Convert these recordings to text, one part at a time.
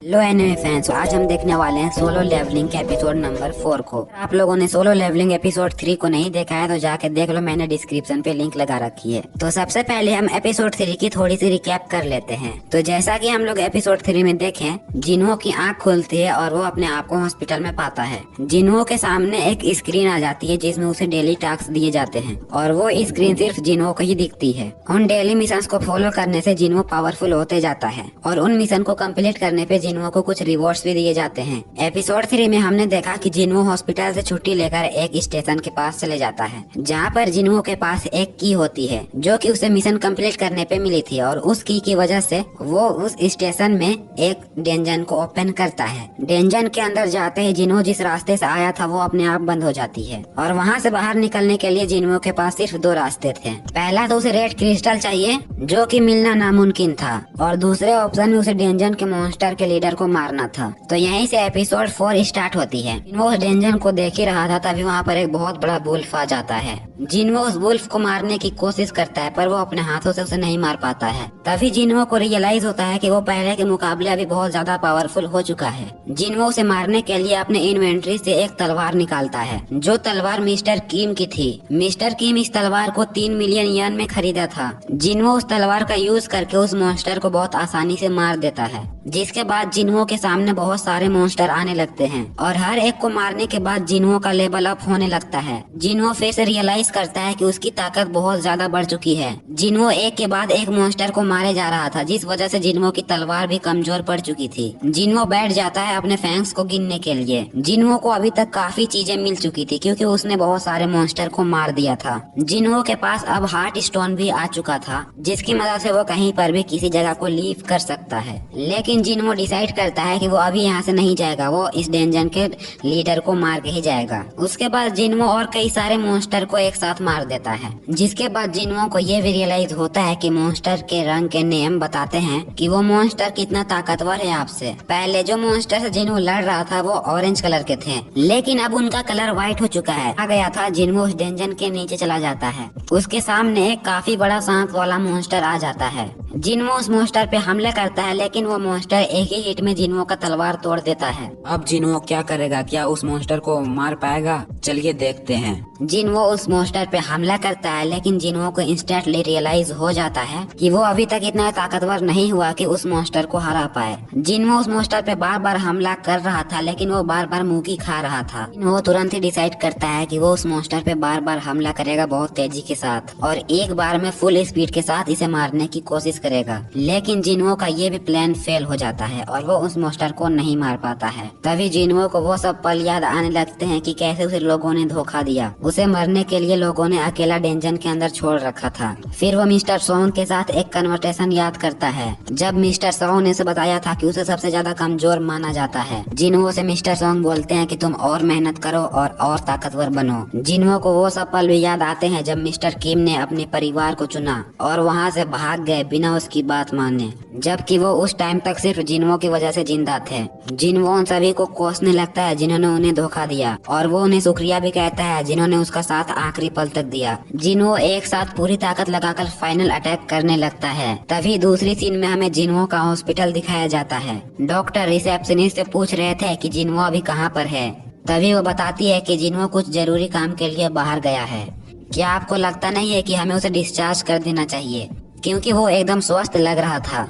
Hello anime fans, आज हम देखने वाले हैं सोलो लेवलिंग के एपिसोड नंबर 4 को। आप लोगों ने सोलो लेवलिंग एपिसोड 3 को नहीं देखा है तो जाके देख लो, मैंने डिस्क्रिप्शन पे लिंक लगा रखी है। तो सबसे पहले हम एपिसोड 3 की थोड़ी सी रिकैप कर लेते हैं। तो जैसा कि हम लोग एपिसोड 3 में देखें, जिन्हो की आंख खुलती है और वो अपने आप को हॉस्पिटल में पाता है। जिन्हो के सामने एक स्क्रीन आ जाती है जिसमें उसे डेली टास्क दिए जाते हैं और वो स्क्रीन सिर्फ जिन्हो को ही दिखती है। उन डेली मिशन को फॉलो करने से जिन्हो पावरफुल होते जाता है और उन मिशन को कम्प्लीट करने पे जिन्हो को कुछ रिवॉर्ड्स भी दिए जाते हैं। एपिसोड 3 में हमने देखा कि जिन्हो हॉस्पिटल से छुट्टी लेकर एक स्टेशन के पास चले जाता है, जहाँ पर जिन्हो के पास एक की होती है जो कि उसे मिशन कंप्लीट करने पे मिली थी और उस की वजह से वो उस स्टेशन में एक डेंजन को ओपन करता है। डेंजन के अंदर जाते ही जिन्हो जिस रास्ते से आया था वो अपने आप बंद हो जाती है और वहाँ से बाहर निकलने के लिए जिन्हो के पास सिर्फ दो रास्ते थे। पहला तो उसे रेड क्रिस्टल चाहिए जो कि मिलना नामुमकिन था और दूसरे ऑप्शन में उसे डेंजन के मॉन्स्टर के लीडर को मारना था। तो यहीं से एपिसोड 4 स्टार्ट होती है। जिन्हो उस डेंजन को देख ही रहा था तभी वहाँ पर एक बहुत बड़ा वुल्फ आ जाता है। जिन्हो उस वुल्फ को मारने की कोशिश करता है पर वो अपने हाथों से उसे नहीं मार पाता है। तभी जिन्हो को रियलाइज होता है कि वो पहले के मुकाबले अभी बहुत ज्यादा पावरफुल हो चुका है। जिन्हो उसे मारने के लिए अपने इन्वेंट्री से एक तलवार निकालता है जो तलवार मिस्टर किम की थी। मिस्टर किम इस तलवार को 3 मिलियन येन में खरीदा था। जिन्हो उस तलवार का यूज करके उस मॉन्स्टर को बहुत आसानी से मार देता है, जिसके बाद जिन्हो के सामने बहुत सारे मॉन्स्टर आने लगते हैं और हर एक को मारने के बाद जिन्हो का लेवल अप होने लगता है। जिन्हो फिर से रियलाइज करता है कि उसकी ताकत बहुत ज्यादा बढ़ चुकी है। जिन्हो एक के बाद एक मॉन्स्टर को मारे जा रहा था जिस वजह से जिन्हो की तलवार भी कमजोर पड़ चुकी थी। जिन्हो बैठ जाता है अपने फैंक्स को गिनने के लिए। जिन्हो को अभी तक काफी चीजें मिल चुकी थी क्योंकि उसने बहुत सारे मॉन्स्टर को मार दिया था। जिन्हो के पास अब हार्ट स्टोन भी आ चुका था जिसकी मदद से वो कहीं पर भी किसी जगह को लीव कर सकता है। लेकिन जिन्हो डिसाइड करता है कि वो अभी यहाँ से नहीं जाएगा, वो इस डेंजन के लीडर को मार के ही जाएगा। उसके बाद जिन्हो और कई सारे मॉन्स्टर को एक साथ मार देता है, जिसके बाद जिन्हो को ये भी रियलाइज होता है कि मॉन्स्टर के रंग के नेम बताते हैं कि वो मॉन्स्टर कितना ताकतवर है आपसे। पहले जो मॉन्स्टर से जिन्हो लड़ रहा था वो ऑरेंज कलर के थे, लेकिन अब उनका कलर व्हाइट हो चुका है। आ गया था जिन्हो उस डेंजन के नीचे चला जाता है। उसके सामने एक काफी बड़ा सांप वाला मॉन्स्टर आ जाता है। जिन्हो उस मॉन्स्टर पे हमले करता है लेकिन वो मॉन्स्टर एक ही हिट में जिन्हो का तलवार तोड़ देता है। अब जिन्हो क्या करेगा? क्या उस मॉन्स्टर को मार पाएगा? चलिए देखते हैं। जिन्हो उस मॉन्स्टर पे हमला करता है लेकिन जिन्हो को इंस्टेंटली रियलाइज हो जाता है कि वो अभी तक इतना ताकतवर नहीं हुआ कि उस मॉन्स्टर को हरा पाए। जिन्हो उस मॉन्स्टर पे बार बार हमला कर रहा था लेकिन वो बार बार मुंह खा रहा था। जिन्हो तुरंत ही डिसाइड करता है कि वो उस मॉन्स्टर पे बार बार हमला करेगा बहुत तेजी के साथ और एक बार में फुल स्पीड के साथ इसे मारने की कोशिश करेगा। लेकिन जिन्हो का ये भी प्लान फेल हो जाता है और वो उस मॉन्स्टर को नहीं मार पाता है। तभी जिन्हो को वो सब पल याद आने लगते हैं कि कैसे उसे लोगों ने धोखा दिया। उसे मरने के लिए लोगों ने अकेला डेंजन के अंदर छोड़ रखा था। फिर वो मिस्टर सोंग के साथ एक कन्वर्सेशन याद करता है जब मिस्टर सोंग ने उसे बताया था कि उसे सबसे ज्यादा कमजोर माना जाता है। जिन्हो से मिस्टर सोंग बोलते हैं कि तुम और मेहनत करो और ताकतवर बनो। जिन्हो को वो सब पल भी याद आते हैं जब मिस्टर किम ने अपने परिवार को चुना और वहाँ से भाग गए बिना उसकी बात माने, जबकि वो उस टाइम तक सिर्फ जिन्हो की वजह से जिंदा थे। जिन्हो उन सभी को कोसने लगता है जिन्होंने उन्हें धोखा दिया और वो उन्हें शुक्रिया भी कहता है जिन्होंने उसका साथ आखिरी पल तक दिया। जिन्हो एक साथ पूरी ताकत लगाकर फाइनल अटैक करने लगता है। तभी दूसरी सीन में हमें जिन्हो का हॉस्पिटल दिखाया जाता है। डॉक्टर रिसेप्शनिस्ट से पूछ रहे थे कि जिन्हो अभी कहाँ पर है। तभी वो बताती है कि जिन्हो कुछ जरूरी काम के लिए बाहर गया है। क्या आपको लगता नहीं है कि हमें उसे डिस्चार्ज कर देना चाहिए, क्योंकि वो एकदम स्वस्थ लग रहा था।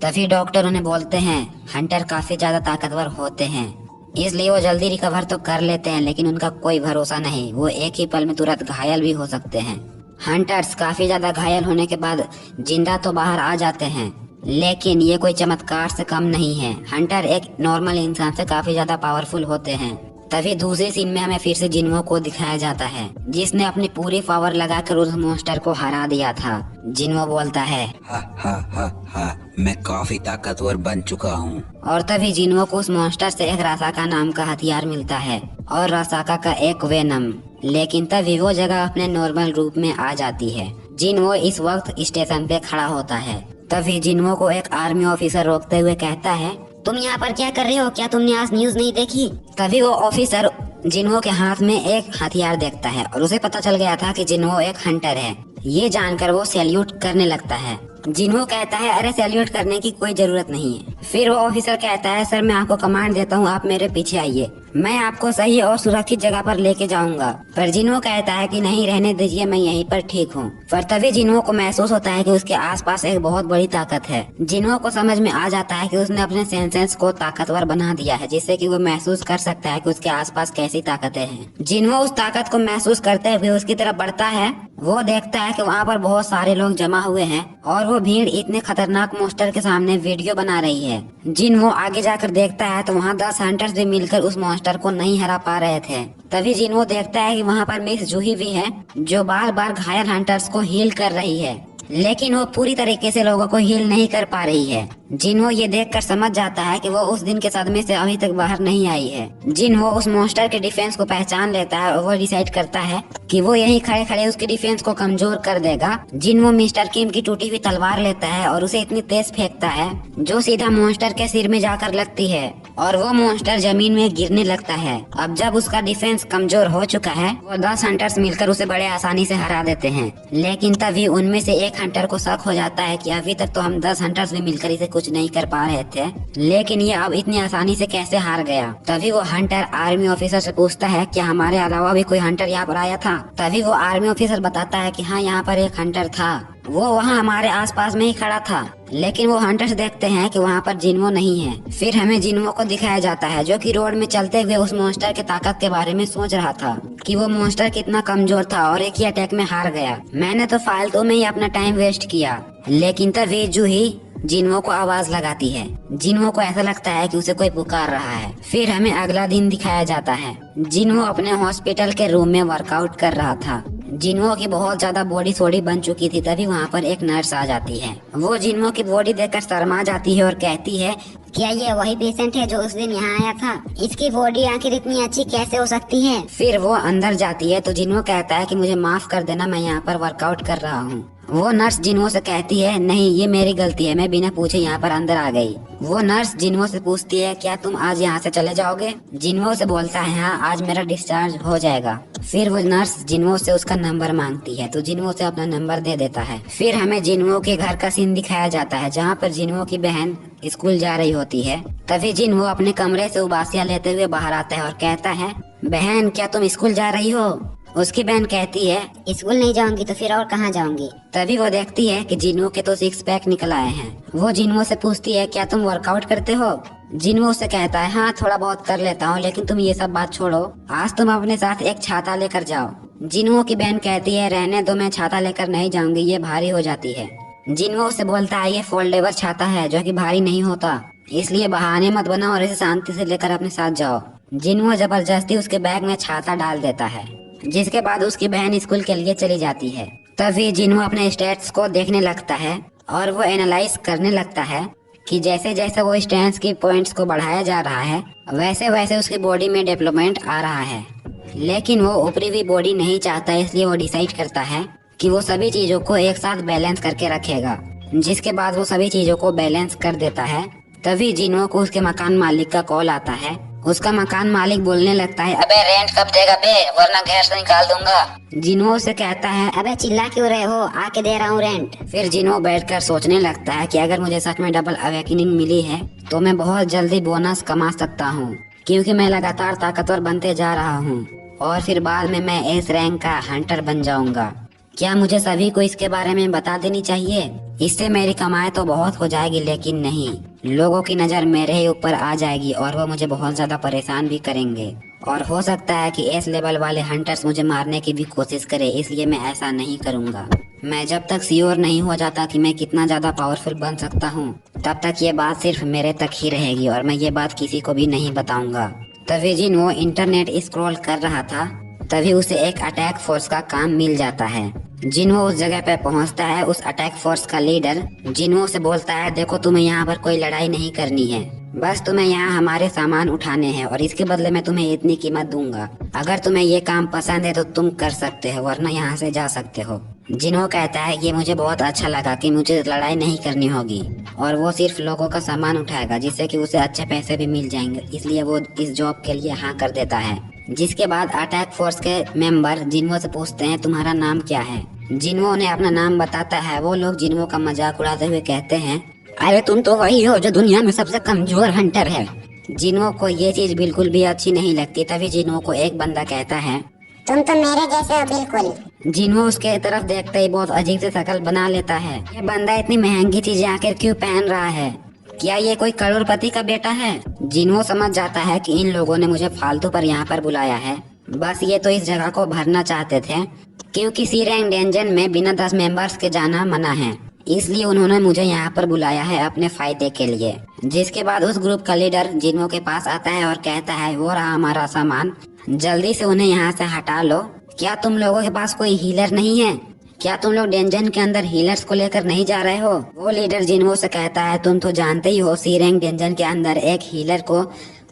तभी डॉक्टर उन्हें बोलते हैं हंटर काफी ज्यादा ताकतवर होते हैं इसलिए वो जल्दी रिकवर तो कर लेते हैं लेकिन उनका कोई भरोसा नहीं, वो एक ही पल में तुरंत घायल भी हो सकते हैं। हंटर्स काफी ज्यादा घायल होने के बाद जिंदा तो बाहर आ जाते हैं लेकिन ये कोई चमत्कार से कम नहीं है। हंटर एक नॉर्मल इंसान से काफी ज्यादा पावरफुल होते हैं। तभी दूसरी सीन में हमें फिर से जिन्हो को दिखाया जाता है जिसने अपनी पूरी पावर लगाकर उस मॉन्स्टर को हरा दिया था। जिन्हो बोलता है हा हा हा हा, मैं काफी ताकतवर बन चुका हूँ। और तभी जिन्हो को उस मॉन्स्टर से एक रासाका नाम का हथियार मिलता है और रासाका का एक वेनम। लेकिन तभी वो जगह अपने नॉर्मल रूप में आ जाती है। जिन्हो इस वक्त स्टेशन पे खड़ा होता है। तभी जिन्हो को एक आर्मी ऑफिसर रोकते हुए कहता है तुम यहाँ पर क्या कर रहे हो? क्या तुमने आज न्यूज नहीं देखी? तभी वो ऑफिसर जिन्हो के हाथ में एक हथियार देखता है और उसे पता चल गया था कि जिन्हो एक हंटर है। ये जानकर वो सैल्यूट करने लगता है। जिन्हो कहता है अरे सैल्यूट करने की कोई जरूरत नहीं है। फिर वो ऑफिसर कहता है सर मैं आपको कमांड देता हूँ, आप मेरे पीछे आइए, मैं आपको सही और सुरक्षित जगह पर लेके जाऊंगा। पर जिन्हो कहता है कि नहीं रहने दीजिए, मैं यहीं पर ठीक हूँ। पर तभी जिन्हो को महसूस होता है कि उसके आसपास एक बहुत बड़ी ताकत है। जिन्हो को समझ में आ जाता है कि उसने अपने सेंसेस को ताकतवर बना दिया है, जिससे कि वो महसूस कर सकता है कि उसके आसपास कैसी ताकतें हैं। जिन्हो उस ताकत को महसूस करते हुए उसकी तरफ बढ़ता है। वो देखता है कि वहाँ पर बहुत सारे लोग जमा हुए हैं और वो भीड़ इतने खतरनाक मॉन्स्टर के सामने वीडियो बना रही है। जिन्हो आगे जाकर देखता है तो वहाँ 10 हंटर्स भी मिलकर उस मॉन्स्टर को नहीं हरा पा रहे थे। तभी जिन्हो देखता है कि वहाँ पर मिस जूही भी है, जो बार बार घायल हंटर्स को हील कर रही है, लेकिन वो पूरी तरीके से लोगों को हील नहीं कर पा रही है। जिन्हो ये देखकर समझ जाता है कि वो उस दिन के सदमे से अभी तक बाहर नहीं आई है। जिन्हो उस मॉन्स्टर के डिफेंस को पहचान लेता है और वो डिसाइड करता है कि वो यहीं खड़े खड़े उसके डिफेंस को कमजोर कर देगा। जिन्हो मिस्टर किम की टूटी हुई तलवार लेता है और उसे इतनी तेज फेंकता है जो सीधा मॉन्स्टर के सिर में जाकर लगती है और वो मॉन्स्टर जमीन में गिरने लगता है। अब जब उसका डिफेंस कमजोर हो चुका है, वो 10 हंटर्स मिलकर उसे बड़े आसानी से हरा देते हैं। लेकिन तभी उनमें से एक हंटर को शक हो जाता है कि अभी तक तो हम 10 हंटर्स भी मिलकर इसे कुछ नहीं कर पा रहे थे, लेकिन ये अब इतनी आसानी से कैसे हार गया। तभी वो हंटर आर्मी ऑफिसर से पूछता है क्या हमारे अलावा भी कोई हंटर यहाँ पर आया था। तभी वो आर्मी ऑफिसर बताता है कि हाँ, यहाँ पर एक हंटर था, वो वहाँ हमारे आसपास में ही खड़ा था। लेकिन वो हंटर्स देखते हैं कि वहाँ पर जिन्हो नहीं है। फिर हमें जिन्हो को दिखाया जाता है जो कि रोड में चलते हुए उस मॉन्स्टर की ताकत के बारे में सोच रहा था कि वो मॉन्स्टर कितना कमजोर था और एक ही अटैक में हार गया। मैंने तो फालतू में ही अपना टाइम वेस्ट किया। लेकिन तभी जूही जिन्हो को आवाज लगाती है। जिन्हो को ऐसा लगता है कि उसे कोई पुकार रहा है। फिर हमें अगला दिन दिखाया जाता है। जिन्हो अपने हॉस्पिटल के रूम में वर्कआउट कर रहा था। जिन्हो की बहुत ज्यादा बॉडी थोड़ी बन चुकी थी। तभी वहाँ पर एक नर्स आ जाती है। वो जिन्हो की बॉडी देखकर शर्मा जाती है और कहती है क्या ये वही पेशेंट है जो उस दिन यहाँ आया था? इसकी बॉडी आखिर इतनी अच्छी कैसे हो सकती है? फिर वो अंदर जाती है तो जिन्हो कहता है कि मुझे माफ कर देना, मैं यहाँ पर वर्कआउट कर रहा हूँ। वो नर्स जिन्हो से कहती है नहीं, ये मेरी गलती है, मैं बिना पूछे यहाँ पर अंदर आ गई। वो नर्स जिन्हो से पूछती है क्या तुम आज यहाँ से चले जाओगे? जिन्हो से बोलता है हाँ, आज मेरा डिस्चार्ज हो जाएगा। फिर वो नर्स जिन्हो से उसका नंबर मांगती है तो जिन्हो से अपना नंबर दे देता है। फिर हमें जिन्हो के घर का सीन दिखाया जाता है जहाँ पर जिन्हो की बहन स्कूल जा रही होती है। तभी जिन्हो अपने कमरे से उबासियाँ लेते हुए बाहर आता है और कहता है बहन क्या तुम स्कूल जा रही हो? उसकी बहन कहती है स्कूल नहीं जाऊंगी तो फिर और कहाँ जाऊंगी? तभी वो देखती है कि जिन्हो के तो 6 पैक निकल आए हैं। वो जिन्हो से पूछती है क्या तुम वर्कआउट करते हो? जिन्हो से कहता है हाँ, थोड़ा बहुत कर लेता हूँ, लेकिन तुम ये सब बात छोड़ो, आज तुम अपने साथ एक छाता लेकर जाओ। जिन्हो की बहन कहती है रहने दो, मैं छाता लेकर नहीं जाऊंगी, ये भारी हो जाती है। जिन्हो से बोलता है ये फोल्डेबल छाता है जो कि भारी नहीं होता, इसलिए बहाने मत बनाओ और इसे शांति से लेकर अपने साथ जाओ। जिन्हो जबरदस्ती उसके बैग में छाता डाल देता है, जिसके बाद उसकी बहन स्कूल के लिए चली जाती है। तभी जिन्हो अपने स्टैट्स को देखने लगता है और वो एनालाइज करने लगता है कि जैसे जैसे वो स्टैट्स की पॉइंट्स को बढ़ाया जा रहा है वैसे वैसे उसकी बॉडी में डेवलपमेंट आ रहा है। लेकिन वो ऊपरी भी बॉडी नहीं चाहता, इसलिए वो डिसाइड करता है कि वो सभी चीजों को एक साथ बैलेंस करके रखेगा। जिसके बाद वो सभी चीजों को बैलेंस कर देता है। तभी जिन्हो को उसके मकान मालिक का कॉल आता है। उसका मकान मालिक बोलने लगता है अबे रेंट कब देगा बे, वरना घर से निकाल दूंगा। जिन्हो से कहता है अबे चिल्ला क्यों रहे हो, आके दे रहा हूँ रेंट। फिर जिन्हो बैठकर सोचने लगता है कि अगर मुझे सच में डबल अवेकनिंग मिली है तो मैं बहुत जल्दी बोनस कमा सकता हूँ, क्योंकि मैं लगातार ताकतवर बनते जा रहा हूँ और फिर बाद में मैं एस रैंक का हंटर बन जाऊंगा। क्या मुझे सभी को इसके बारे में बता देनी चाहिए? इससे मेरी कमाई तो बहुत हो जाएगी, लेकिन नहीं, लोगों की नज़र मेरे ही ऊपर आ जाएगी और वो मुझे बहुत ज़्यादा परेशान भी करेंगे। और हो सकता है कि एस लेवल वाले हंटर्स मुझे मारने की भी कोशिश करे, इसलिए मैं ऐसा नहीं करूँगा। मैं जब तक श्योर नहीं हो जाता कि मैं कितना ज़्यादा पावरफुल बन सकता हूँ तब तक ये बात सिर्फ मेरे तक ही रहेगी और मैं ये बात किसी को भी नहीं बताऊँगा। तभी जिन्हो इंटरनेट स्क्रॉल कर रहा था तभी उसे एक अटैक फोर्स का काम मिल जाता है। जिन्हो उस जगह पे पहुंचता है। उस अटैक फोर्स का लीडर जिन्हो से बोलता है देखो, तुम्हें यहाँ पर कोई लड़ाई नहीं करनी है, बस तुम्हें यहाँ हमारे सामान उठाने हैं और इसके बदले में तुम्हें इतनी कीमत दूंगा। अगर तुम्हें ये काम पसंद है तो तुम कर सकते हो, वरना यहाँ से जा सकते हो। जिन्हो कहता है ये मुझे बहुत अच्छा लगा कि मुझे लड़ाई नहीं करनी होगी और वो सिर्फ लोगों का सामान उठाएगा जिससे कि उसे अच्छे पैसे भी मिल जाएंगे, इसलिए वो इस जॉब के लिए हाँ कर देता है। जिसके बाद अटैक फोर्स के मेंबर जिन्हो से पूछते हैं तुम्हारा नाम क्या है? जिन्हो उन्हें अपना नाम बताता है। वो लोग जिन्हो का मजाक उड़ाते हुए कहते हैं, अरे तुम तो वही हो जो दुनिया में सबसे कमजोर हंटर है। जिन्हो को ये चीज बिल्कुल भी अच्छी नहीं लगती। तभी जिन्हो को एक बंदा कहता है, तुम तो मेरे जैसे हो बिल्कुल। जिन्हो उसके तरफ देखते ही बहुत अजीब से शक्ल बना लेता है। ये बंदा इतनी महंगी चीजें आखिर क्यों पहन रहा है? क्या ये कोई करोड़पति का बेटा है? जिन्हो समझ जाता है कि इन लोगों ने मुझे फालतू पर यहाँ पर बुलाया है। बस ये तो इस जगह को भरना चाहते थे, क्योंकि सी रैंक डेंजन में बिना 10 मेंबर्स के जाना मना है। इसलिए उन्होंने मुझे यहाँ पर बुलाया है अपने फायदे के लिए। जिसके बाद उस ग्रुप का लीडर जिन्हो के पास आता है और कहता है, वो रहा हमारा सामान, जल्दी से उन्हें यहाँ से हटा लो। क्या तुम लोगों के पास कोई हीलर नहीं है? क्या तुम लोग डेंजन के अंदर हीलर्स को लेकर नहीं जा रहे हो? वो लीडर जिन्हो से कहता है, तुम तो जानते ही हो सी रैंक डेंजन के अंदर एक हीलर को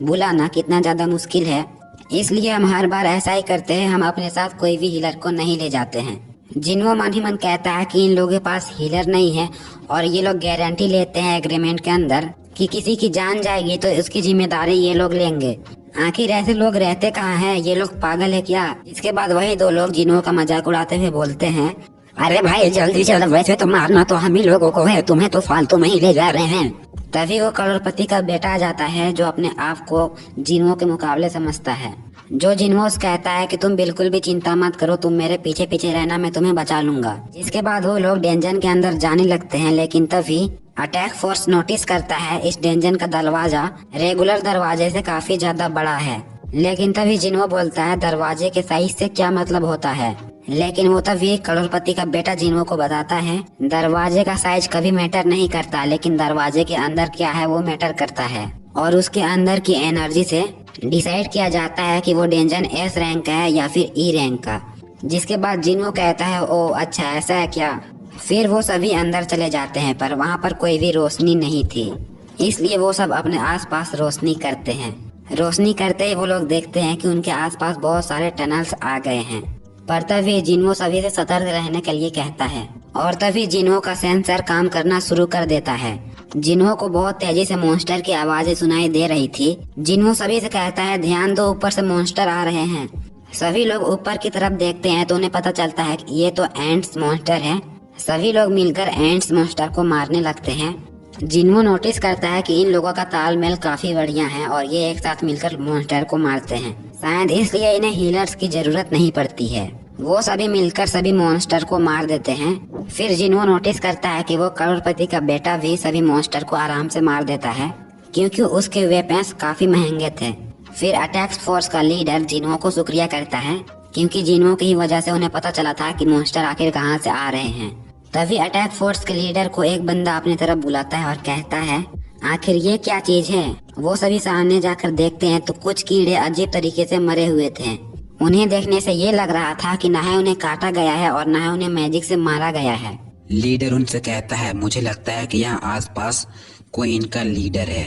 बुलाना कितना ज्यादा मुश्किल है। इसलिए हम हर बार ऐसा ही करते हैं, हम अपने साथ कोई भी हीलर को नहीं ले जाते हैं। जिन्हो मन ही मन कहता है कि इन लोगों के पास हीलर नहीं है और ये लोग गारंटी लेते हैं एग्रीमेंट के अंदर कि किसी की जान जाएगी तो उसकी जिम्मेदारी ये लोग लेंगे। आखिर ऐसे लोग रहते कहाँ हैं? ये लोग पागल है क्या? इसके बाद वही दो लोग जिन्हो का मजाक उड़ाते हुए बोलते हैं, अरे भाई जल्दी चलो, वैसे तो मारना तो हम ही लोगों को है, तुम्हें तो फालतू में ही ले जा रहे हैं। तभी वो करोड़पति का बेटा आ जाता है जो अपने आप को जिन्हो के मुकाबले समझता है। जो जिन्हो कहता है कि तुम बिल्कुल भी चिंता मत करो, तुम मेरे पीछे पीछे रहना, मैं तुम्हें बचा लूंगा। जिसके बाद वो लोग डेंजन के अंदर जाने लगते हैं, लेकिन तभी अटैक फोर्स नोटिस करता है इस डेंजन का दरवाजा रेगुलर दरवाजे से काफी ज्यादा बड़ा है। लेकिन तभी जिन्हो बोलता है, दरवाजे के साइज से क्या मतलब होता है? लेकिन वो तभी करोड़पति का बेटा जिन्हो को बताता है, दरवाजे का साइज कभी मैटर नहीं करता, लेकिन दरवाजे के अंदर क्या है वो मैटर करता है। और उसके अंदर की एनर्जी से डिसाइड किया जाता है कि वो डेंजन एस रैंक का है या फिर ई रैंक का। जिसके बाद जिन्हो कहता है, ओ अच्छा ऐसा है क्या? फिर वो सभी अंदर चले जाते हैं, पर वहाँ पर कोई भी रोशनी नहीं थी। इसलिए वो सब अपने आसपास रोशनी करते हैं। रोशनी करते ही वो लोग देखते हैं कि उनके आसपास बहुत सारे टनल्स आ गए हैं। पर तभी जिन्हो सभी से सतर्क रहने के लिए कहता है और तभी जिन्हो का सेंसर काम करना शुरू कर देता है। जिन्हो को बहुत तेजी से मॉन्स्टर की आवाजें सुनाई दे रही थी। जिन्हो सभी से कहता है, ध्यान दो, ऊपर से मॉन्स्टर आ रहे हैं। सभी लोग ऊपर की तरफ देखते हैं तो उन्हें पता चलता है कि ये तो एंट्स मॉन्स्टर है। सभी लोग मिलकर एंट्स मॉन्स्टर को मारने लगते हैं। जिन्हो नोटिस करता है कि इन लोगों का तालमेल काफी बढ़िया है और ये एक साथ मिलकर मॉन्स्टर को मारते हैं। शायद इसलिए इन्हें हीलर्स की जरूरत नहीं पड़ती है। वो सभी मिलकर सभी मॉन्स्टर को मार देते हैं। फिर जिन्हो नोटिस करता है कि वो करोड़पति का बेटा भी सभी मॉन्स्टर को आराम से मार देता है, क्योंकि उसके वेपन्स काफी महंगे थे। फिर अटैक फोर्स का लीडर जिन्हो को शुक्रिया करता है, क्योंकि जिन्हो की वजह से उन्हें पता चला था कि मॉन्स्टर आखिर कहाँ से आ रहे हैं। तभी अटैक फोर्स के लीडर को एक बंदा अपनी तरफ बुलाता है और कहता है, आखिर ये क्या चीज है? वो सभी सामने जाकर देखते हैं तो कुछ कीड़े अजीब तरीके से मरे हुए थे। उन्हें देखने से ये लग रहा था कि न उन्हें काटा गया है और न उन्हें मैजिक से मारा गया है। लीडर उनसे कहता है, मुझे लगता है कि यहाँ आसपास कोई इनका लीडर है,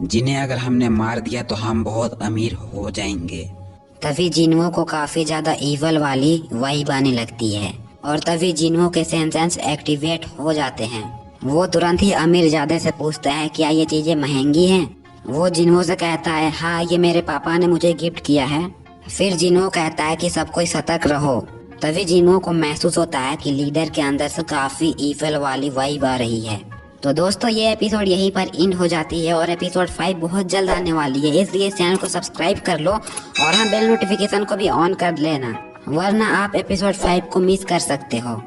जिन्हें अगर हमने मार दिया तो हम बहुत अमीर हो जाएंगे। तभी जिन्हो को काफी ज्यादा ईवल वाली वाइब आने लगती है और तभी जिन्हो के सेंसेस एक्टिवेट हो जाते हैं। वो तुरंत ही अमीरजादे से पूछता है, क्या ये चीजें महंगी हैं? वो जिन्हो से कहता है, हाँ ये मेरे पापा ने मुझे गिफ्ट किया है। फिर जिन्हो कहता है कि सब कोई सतर्क रहो। तभी जिन्हो को महसूस होता है कि लीडर के अंदर से काफी ईवल वाली वाइब आ रही है। तो दोस्तों ये एपिसोड यहीं पर एंड हो जाती है और एपिसोड 5 बहुत जल्द आने वाली है, इसलिए चैनल को सब्सक्राइब कर लो और हाँ बेल नोटिफिकेशन को भी ऑन कर लेना, वरना आप एपिसोड 5 को मिस कर सकते हो।